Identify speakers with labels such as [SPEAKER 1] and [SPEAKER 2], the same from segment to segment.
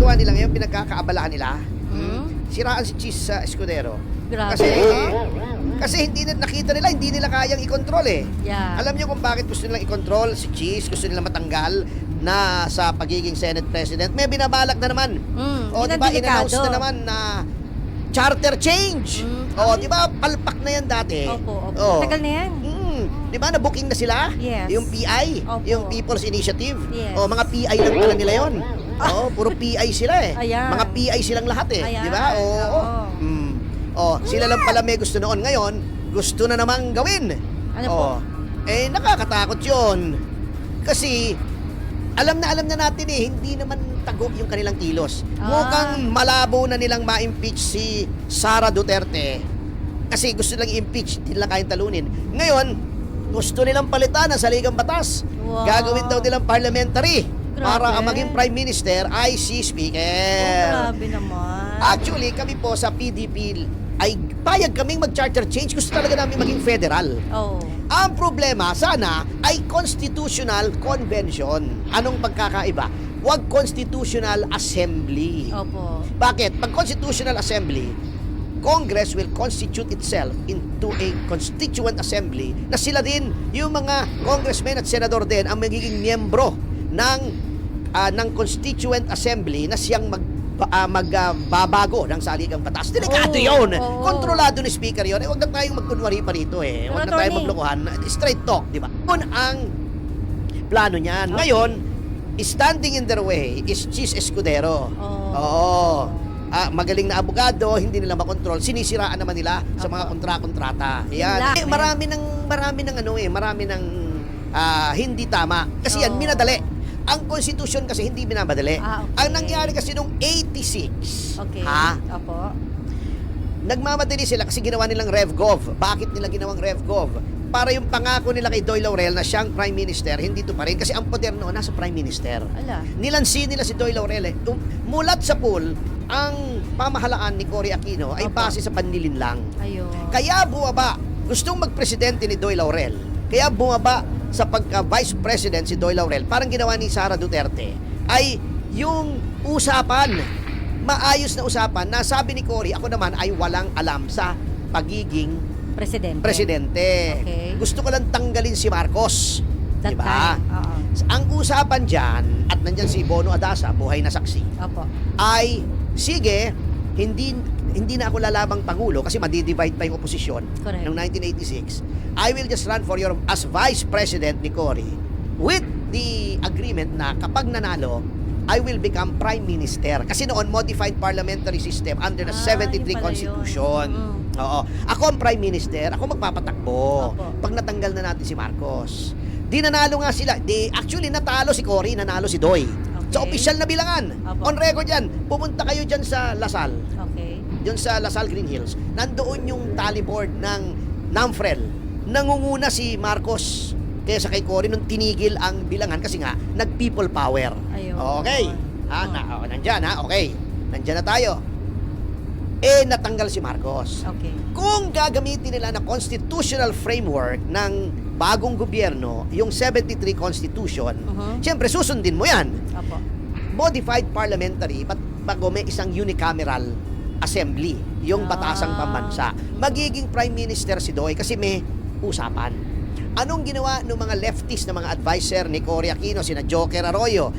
[SPEAKER 1] ginagawa nila ngayon, pinagkakaabalahan nila. Siraan si Cheese Escudero.
[SPEAKER 2] Grabe.
[SPEAKER 1] Kasi hindi na nakita nila, hindi nila kayang i-control eh.
[SPEAKER 2] Yeah.
[SPEAKER 1] Alam niyo kung bakit gusto nilang i-control si Cheese, gusto nilang matanggal na sa pagiging Senate President. May binabalak na naman. O
[SPEAKER 2] Yun
[SPEAKER 1] di
[SPEAKER 2] ang
[SPEAKER 1] ba,
[SPEAKER 2] delikado.
[SPEAKER 1] in-announce na naman na charter change. O di ba, palpak na yan dati.
[SPEAKER 2] Opo.
[SPEAKER 1] O.
[SPEAKER 2] Tagal na yan.
[SPEAKER 1] Di ba, na-booking na sila?
[SPEAKER 2] Yes.
[SPEAKER 1] Yung PI,
[SPEAKER 2] Opo.
[SPEAKER 1] yung People's Initiative.
[SPEAKER 2] Yes.
[SPEAKER 1] O, mga PI lang pala nila yon. O, puro PI sila eh.
[SPEAKER 2] Ayan.
[SPEAKER 1] Mga PI silang lahat eh.
[SPEAKER 2] Ayan.
[SPEAKER 1] Di ba?
[SPEAKER 2] Oo.
[SPEAKER 1] O, sila lang pala may gusto noon. Ngayon, gusto na namang gawin.
[SPEAKER 2] Ano po?
[SPEAKER 1] Eh, nakakatakot yun. Kasi, alam na natin eh, hindi naman tago yung kanilang kilos. Mukhang malabo na nilang ma-impeach si Sara Duterte. Kasi gusto nilang i-impeach, hindi nila kayang talunin. Ngayon, gusto nilang palitan ang saligang batas.
[SPEAKER 2] Wow.
[SPEAKER 1] Gagawin daw nilang parliamentary.
[SPEAKER 2] Grabe.
[SPEAKER 1] Para ang maging Prime Minister ay si Speaker.
[SPEAKER 2] Grabe naman.
[SPEAKER 1] Actually, kami po sa PDP ay payag kaming mag-charter change. Gusto talaga namin maging federal.
[SPEAKER 2] Oh.
[SPEAKER 1] Ang problema, sana, ay constitutional convention. Anong pagkakaiba? Huwag constitutional assembly.
[SPEAKER 2] Opo.
[SPEAKER 1] Bakit? Pag constitutional assembly, Congress will constitute itself into a constituent assembly na sila din, yung mga congressmen at senador din, ang magiging miyembro ng constituent assembly na siyang magbabago ng saligang batas. Delikado yun. Kontrolado ni Speaker yun. Huwag na tayong magkunwari pa rito eh. Huwag na tayong maglokohan. Straight talk, di ba? Yun ang plano niyan. Ngayon, standing in their way is Cheese Escudero. Oo. Magaling na abogado, hindi nila makontrol. Sinisiraan naman nila sa mga kontrata. Yan. Marami ng hindi tama. Kasi yan, minadali. Ang konstitusyon kasi hindi binamadali.
[SPEAKER 2] Okay.
[SPEAKER 1] Ang nangyari kasi nung 86.
[SPEAKER 2] Okay. Opo.
[SPEAKER 1] Nagmamadali sila kasi ginawa nilang RevGov. Bakit nila ginawang RevGov? Para yung pangako nila kay Doy Laurel na siyang Prime Minister, hindi to pa rin. Kasi ang poder noon nasa Prime Minister.
[SPEAKER 2] Ala.
[SPEAKER 1] Nilansin nila si Doy Laurel eh. Mulat sa pool, ang pamahalaan ni Cory Aquino ay base sa panlilinlang.
[SPEAKER 2] Ayun.
[SPEAKER 1] Kaya bumaba, gustong magpresidente ni Doy Laurel. Kaya bumaba sa pagka-vice president si Doy Laurel, parang ginawa ni Sara Duterte, ay yung usapan, maayos na usapan, na sabi ni Cory, ako naman ay walang alam sa pagiging presidente.
[SPEAKER 2] Okay.
[SPEAKER 1] Gusto ko lang tanggalin si Marcos.
[SPEAKER 2] That
[SPEAKER 1] Diba?
[SPEAKER 2] time. Oo.
[SPEAKER 1] Ang usapan dyan, at nandyan si Bono Adasa, buhay na saksi,
[SPEAKER 2] Opo.
[SPEAKER 1] ay, sige, hindi na ako lalabang Pangulo kasi madidivide pa yung oposisyon.
[SPEAKER 2] Correct.
[SPEAKER 1] Noong 1986. I will just run for as Vice President ni Cory with the agreement na kapag nanalo, I will become Prime Minister. Kasi noon, modified parliamentary system under the 73
[SPEAKER 2] yun pala
[SPEAKER 1] Constitution.
[SPEAKER 2] yun.
[SPEAKER 1] Oo. Ako ang Prime Minister, ako magpapatakbo.
[SPEAKER 2] Opo.
[SPEAKER 1] Pag natanggal na natin si Marcos. Di nanalo nga sila. Actually, natalo si Cory, nanalo si Doy.
[SPEAKER 2] Okay.
[SPEAKER 1] Sa official na bilangan.
[SPEAKER 2] Opo.
[SPEAKER 1] On record yan. Pumunta kayo dyan sa Lasal.
[SPEAKER 2] Okay.
[SPEAKER 1] Yun sa Lasal Green Hills. Nandoon yung tally board ng NAMFREL. Nangunguna si Marcos. Kaya sa kay Cory nung tinigil ang bilangan kasi nga nag-people power.
[SPEAKER 2] Ayun.
[SPEAKER 1] Okay. Nandyan ha. Okay. Nandyan na tayo. Natanggal si Marcos.
[SPEAKER 2] Okay.
[SPEAKER 1] Kung gagamitin nila na constitutional framework ng bagong gobyerno, yung 73 Constitution, siyempre susundin mo yan.
[SPEAKER 2] Opo.
[SPEAKER 1] Modified parliamentary, bago may isang unicameral assembly, yung batasang pambansa. Magiging Prime Minister si Doy kasi may usapan. Anong ginawa ng mga leftist na mga advisor ni Cory Aquino, sina Joker Arroyo,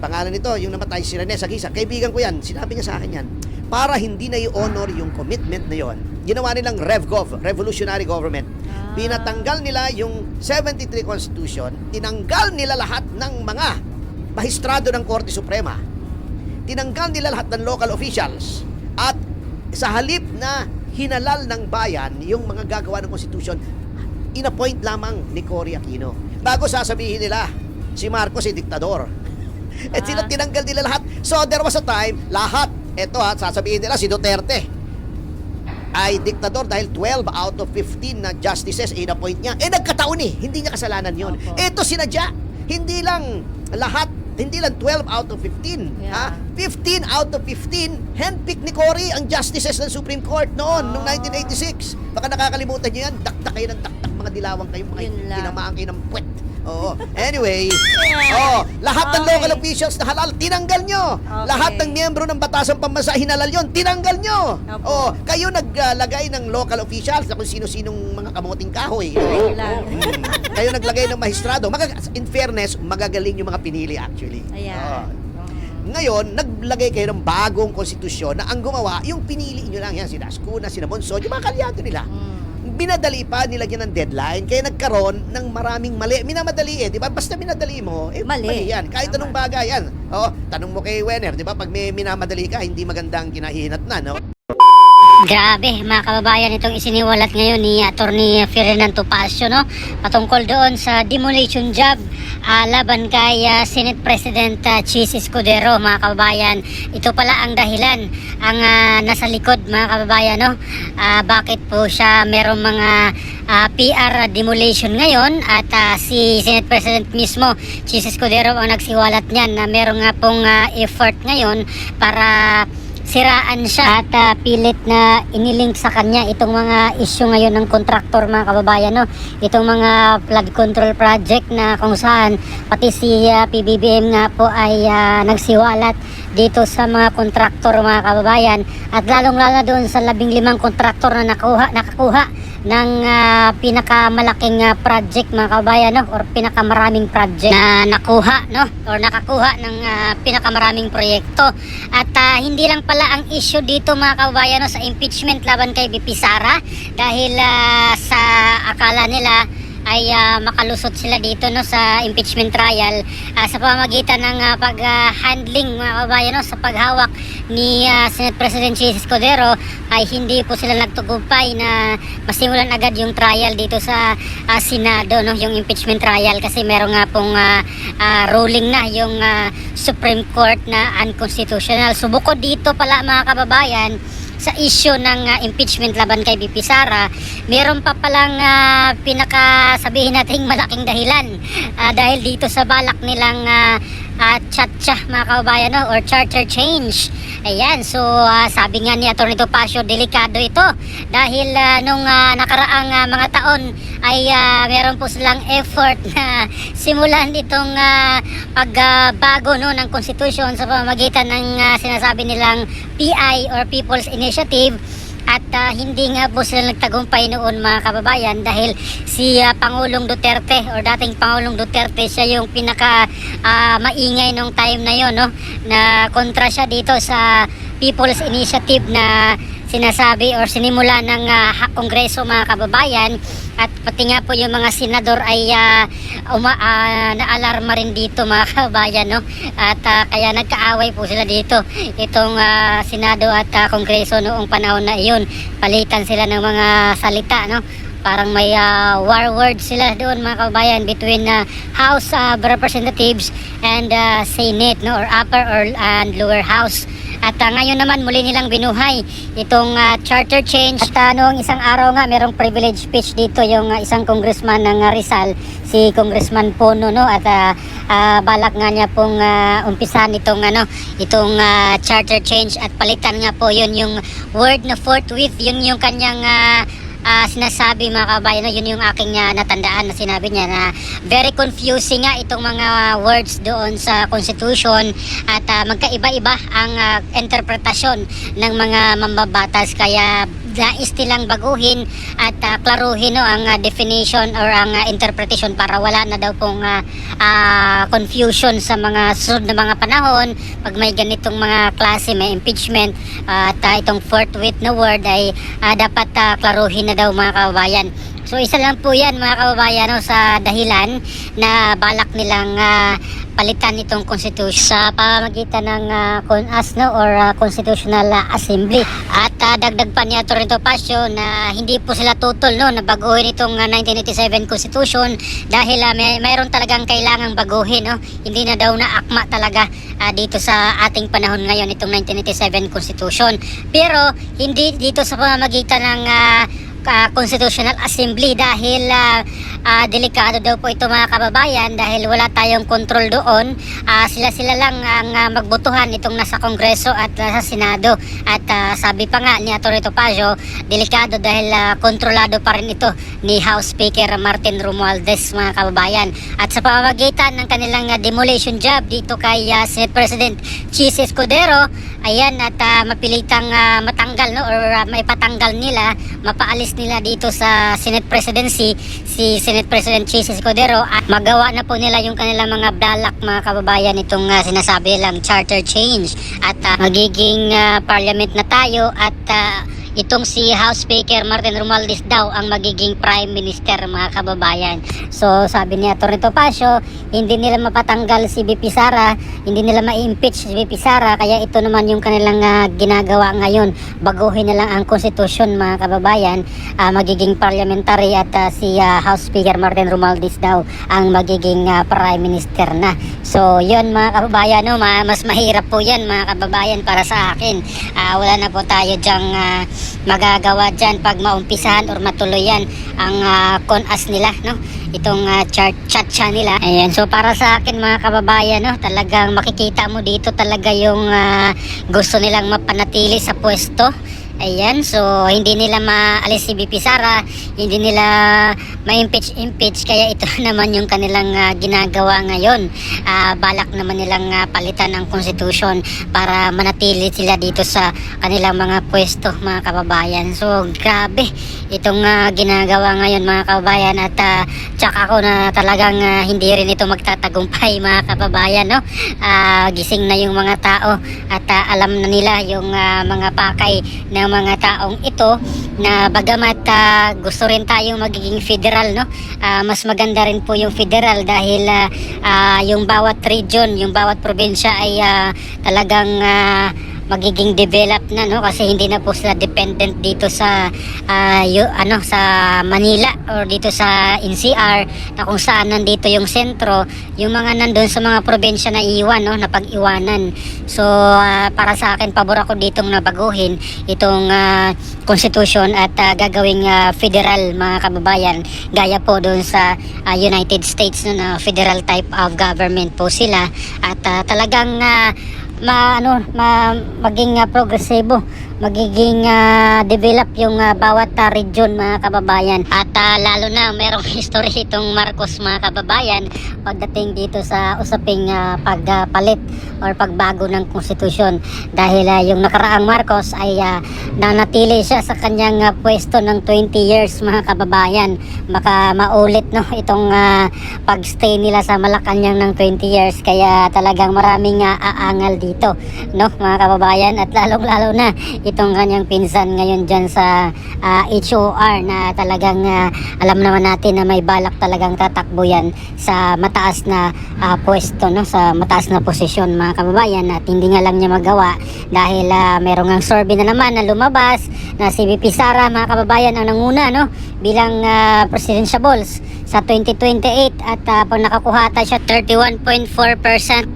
[SPEAKER 1] pangalan nito, yung namatay si Rene Saguisa, kaibigan ko yan, sinabi niya sa akin yan, para hindi na i-honor yung commitment na yon, ginawa nilang RevGov, Revolutionary Government. Pinatanggal nila yung 73 Constitution, tinanggal nila lahat ng mga mahistrado ng Korte Suprema, tinanggal nila lahat ng local officials, at sa halip na hinalal ng bayan yung mga gagawa ng Constitution, in-appoint lamang ni Cory Aquino. Bago sasabihin nila, si Marcos ay diktador. Sila tinanggal nila lahat. So there was a time, lahat, sasabihin nila si Duterte ay diktador dahil 12 out of 15 na justices in-appoint niya. Nagkataon hindi niya kasalanan yun. Ito sinadya. Hindi lang 12 out of 15.
[SPEAKER 2] Yeah.
[SPEAKER 1] 15 out of 15, handpick ni Cory ang justices ng Supreme Court noong 1986. Baka nakakalimutan niyo yan, daktak kayo ng daktak, mga dilawang kayo, mga tinamaan kayo ng puwet. Oo. Anyway, lahat ng local officials na halal, tinanggal nyo.
[SPEAKER 2] Okay.
[SPEAKER 1] Lahat ng miyembro ng Batasang Pambansa, hinalal yon, tinanggal nyo.
[SPEAKER 2] Opo.
[SPEAKER 1] Kayo naglagay ng local officials na kung sino-sinong mga kamuting kahoy.
[SPEAKER 2] Lang.
[SPEAKER 1] Kayo naglagay ng mahistrado. In fairness, magagaling yung mga pinili actually.
[SPEAKER 2] Ayan.
[SPEAKER 1] Ngayon, naglagay kayo ng bagong konstitusyon na ang gumawa, yung pinili nyo lang yan, si Dascuna, si Monson, yung mga kalyado nila. Binadali pa, nilagyan ng deadline, kaya nagkaroon ng maraming mali. Minamadali di ba? Basta minadali mo, mali yan. Kahit anong bagay yan. Tanong mo kay Wenner, di ba? Pag may minamadali ka, hindi magandang kinahihinat na, no?
[SPEAKER 3] Grabe, mga kababayan, itong isiniwalat ngayon ni Atty. Ferdinand Topacio, no? Patungkol doon sa demolition job laban kay Senate President Chis Escudero, mga kababayan. Ito pala ang dahilan, ang nasa likod, mga kababayan, no? Bakit po siya merong mga PR demolition ngayon at si Senate President mismo, Chis Escudero, ang nagsiwalat niyan na merong nga pong effort ngayon para siraan siya at pilit na inilink sa kanya itong mga issue ngayon ng kontraktor, mga kababayan, no? Itong mga flood control project na kung saan pati si PBBM nga po ay nagsiwalat dito sa mga kontraktor, mga kababayan, at lalong-lalo doon sa 15 kontraktor na nakakuha ng pinakamalaking project, mga kababayan, no? Or pinakamaraming project na nakuha, no? Or nakakuha ng pinakamaraming proyekto. At hindi lang pala ang issue dito, mga kababayan, no, sa impeachment laban kay BP Sara, dahil sa akala nila ay makalusot sila dito, no, sa impeachment trial sa pamamagitan ng pag-handling, mga kababayan, no, sa paghawak ni Senate President Chis Escudero, ay hindi po sila nagtugumpay na masimulan agad yung trial dito sa Senado, no, yung impeachment trial, kasi meron nga pong ruling na yung Supreme Court na unconstitutional. So bukod dito pala, mga kababayan, sa issue ng impeachment laban kay BP Sara, meron pa palang pinakasabihin nating malaking dahilan dahil dito sa balak nilang chatcha, mga kababayan, no, or charter change. Ayan, so sabi nga ni Atty. Topacio, delikado ito dahil nung nakaraang mga taon ay meron po silang effort na simulan itong pagbago, no, ng konstitusyon sa pamamagitan ng sinasabi nilang PI or People's Initiative. At hindi nga po sila nagtagumpay noon, mga kababayan, dahil si Pangulong Duterte or dating Pangulong Duterte, siya yung pinaka maingay nung time na yon, no, na kontra siya dito sa People's Initiative na sinasabi or sinimula ng Kongreso, mga kababayan. At pati nga po yung mga senador ay naalarma rin dito, mga kababayan, no? At kaya nagkaaway po sila dito, itong Senado at Kongreso noong panahon na iyon. Palitan sila ng mga salita, no? Parang may war words sila doon, mga kababayan, between House of Representatives and Senate, no, or upper and lower house. At ngayon naman muli nilang binuhay itong charter change. At noong isang araw nga, merong privilege speech dito yung isang congressman ng Rizal, si Congressman Pono, no, at balak nga niya pong umpisan itong charter change at palitan nga po yun yung word na forthwith, yun yung kanyang sinasabi, mga kabayan, no, yun yung aking natandaan na sinabi niya na very confusing nga itong mga words doon sa Constitution at magkaiba-iba ang interpretasyon ng mga mambabatas, kaya nais nilang baguhin at klaruhin, no, ang definition or ang interpretation para wala na daw pong confusion sa mga sunod na mga panahon pag may ganitong mga klase, may impeachment at itong forthwith na word ay dapat klaruhin na daw, mga kababayan. So isa lang po yan, mga kababayan, no, sa dahilan na balak nilang palitan itong constitution sa pamamagitan ng CONAS, no, or Constitutional Assembly. At dagdag pa ni Atty. Topacio na hindi po sila tutol, no, na baguhin itong 1987 Constitution dahil mayroon talagang kailangang baguhin, no. Hindi na daw na akma talaga dito sa ating panahon ngayon itong 1987 Constitution. Pero hindi dito sa pamamagitan ng Constitutional Assembly dahil delikado daw po ito mga kababayan dahil wala tayong kontrol doon. Sila lang ang magbotohan itong nasa Kongreso at sa Senado. At sabi pa nga ni Atty. Topacio, delikado dahil kontrolado pa rin ito ni House Speaker Martin Romualdez mga kababayan. At sa pamamagitan ng kanilang demolition job dito kay Senate President Chis Escudero, ayan, at mapilitang matanggal, no, or maipatanggal nila, mapaalis nila dito sa Senate Presidency si Senate President Chis Escudero at magawa na po nila yung kanilang mga balak mga kababayan, itong sinasabi lang charter change at magiging parliament na tayo at itong si House Speaker Martin Romualdez daw ang magiging Prime Minister mga kababayan. So sabi ni Atty. Topacio, hindi nila mapatanggal si VP Sara, hindi nila ma-impeach si VP Sara, kaya ito naman yung kanilang ginagawa ngayon. Baguhin na lang ang konstitusyon mga kababayan, magiging parliamentary at si House Speaker Martin Romualdez daw ang magiging Prime Minister na. So yun mga kababayan, no, mas mahirap po yan mga kababayan para sa akin. Wala na po tayo dyang magagawa dyan pag maumpisahan or matuloyan ang CONAS nila, no, itong chat nila. Ayan, so para sa akin mga kababayan, no, talagang makikita mo dito talaga yung gusto nilang mapanatili sa pwesto. Ayan, so hindi nila maalis si VP Sara, hindi nila ma-impeach, kaya ito naman yung kanilang ginagawa ngayon. Balak naman nilang palitan ang konstitusyon para manatili sila dito sa kanilang mga pwesto mga kababayan. So grabe itong ginagawa ngayon mga kababayan at tsaka ako na talagang hindi rin ito magtatagumpay mga kababayan, no. Gising na yung mga tao at alam na nila yung mga pakay ng mga taong ito na bagamat gusto rin tayong magiging federal, no, mas maganda rin po yung federal dahil yung bawat region, yung bawat probinsya ay talagang magiging developed na, no, kasi hindi na po sila dependent dito sa sa Manila or dito sa NCR na kung saan nandito yung sentro, yung mga nandun sa mga probinsya na iwan, no, na pag-iwanan. So para sa akin, pabor ako ditong nabaguhin itong constitution at gagawing federal mga kababayan, gaya po doon sa United States, no, na federal type of government po sila at talagang maging progresibo, magiging develop yung bawat region mga kababayan. At lalo na merong history itong Marcos mga kababayan pagdating dito sa usaping pagpalit or pagbago ng konstitusyon dahil yung nakaraang Marcos ay nanatili siya sa kanyang pwesto ng 20 years mga kababayan. Baka maulit, no, itong pagstay nila sa Malacanang ng 20 years, kaya talagang maraming aangal dito, no, mga kababayan. At lalong-lalo na itong kanyang pinsan ngayon dyan sa HOR na talagang alam naman natin na may balak talagang tatakbo yan sa mataas na pwesto, no, sa mataas na posisyon mga kababayan, at hindi nga lang niya magawa dahil merong ang survey na naman na lumabas na si VP Sara mga kababayan ang nanguna, no, bilang presidentiables sa 2028 at pag nakakuha tayo siya 31.4%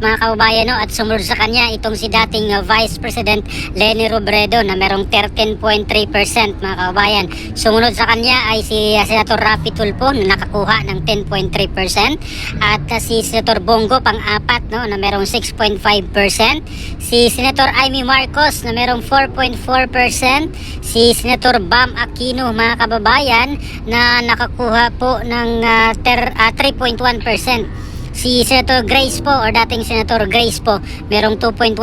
[SPEAKER 3] mga kababayan, no, at sumunod sa kanya itong si dating Vice President Leni Robredo na merong 13.3% mga kababayan. Sumunod sa kanya ay si Senator Raffy Tulfo na nakakuha ng 10.3% at si Senator Bongo pang-apat, no, na merong 6.5%, si Senator Amy Marcos na merong 4.4%, si Senator Bam Aquino mga kababayan na nakakuha po ng 3.1%. Si Senator Grace po or dating Senator Grace po merong 2.1%.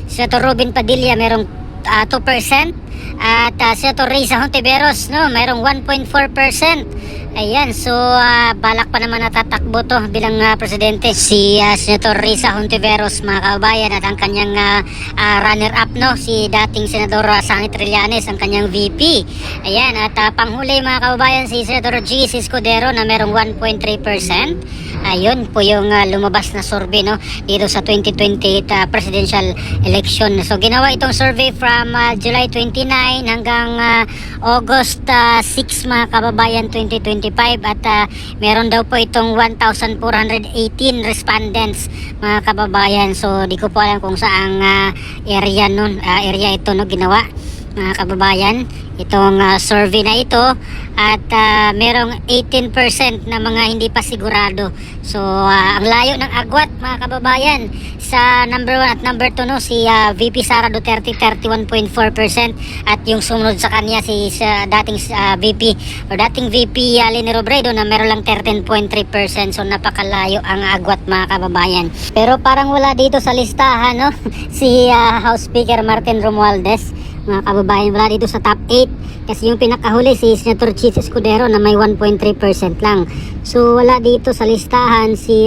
[SPEAKER 3] Senator Robin Padilla merong 2%. At Senator Risa Hontiveros, no, merong 1.4%. Ayan, so balak pa naman natatakbo to bilang presidente si Senator Risa Hontiveros mga kababayan, at ang kanyang runner-up, no, si dating Senador Sani Trillanes, ang kanyang VP. Ayan, at panghuli mga kababayan si Senator Chis Escudero na merong 1.3%. Ayun po yung lumabas na survey, no, dito sa 2028 presidential election. So ginawa itong survey from July 29 hanggang August 6 mga kababayan 2025 at meron daw po itong 1,418 respondents mga kababayan. So di ko po alam kung saang area nun, area ito, no, ginawa. mga kababayan, itong survey na ito, at merong 18% na mga hindi pa sigurado. So ang layo ng agwat, mga kababayan, sa number 1 at number 2, no, si VP Sara Duterte 31.4%, at yung sumunod sa kanya si dating VP Leni Robredo na meron lang 13.3%. So napakalayo ang agwat, mga kababayan. Pero parang wala dito sa listahan, no? Si House Speaker Martin Romualdez, mga kababayan, wala dito sa top 8 kasi yung pinakahuli si Senator Chis Escudero na may 1.3% lang. So wala dito sa listahan si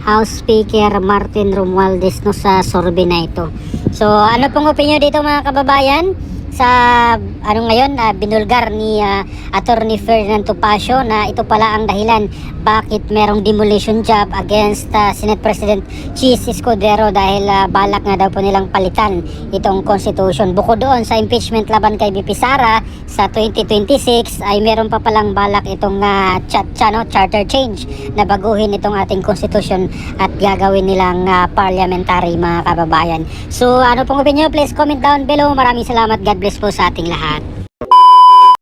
[SPEAKER 3] House Speaker Martin Romualdez, no, sa survey na ito. So ano pong opinion dito, mga kababayan, sa ngayon binulgar ni Attorney Ferdinand Topacio na ito pala ang dahilan bakit merong demolition job against Senate President Chis Escudero, dahil balak nga daw po nilang palitan itong constitution. Bukod doon sa impeachment laban kay VP Sara sa 2026 ay meron pa palang balak itong charter change na baguhin itong ating constitution at gagawin nilang parliamentary, mga kababayan. So ano pong opinion, please comment down below. Maraming salamat. God bless po sa ating lahat.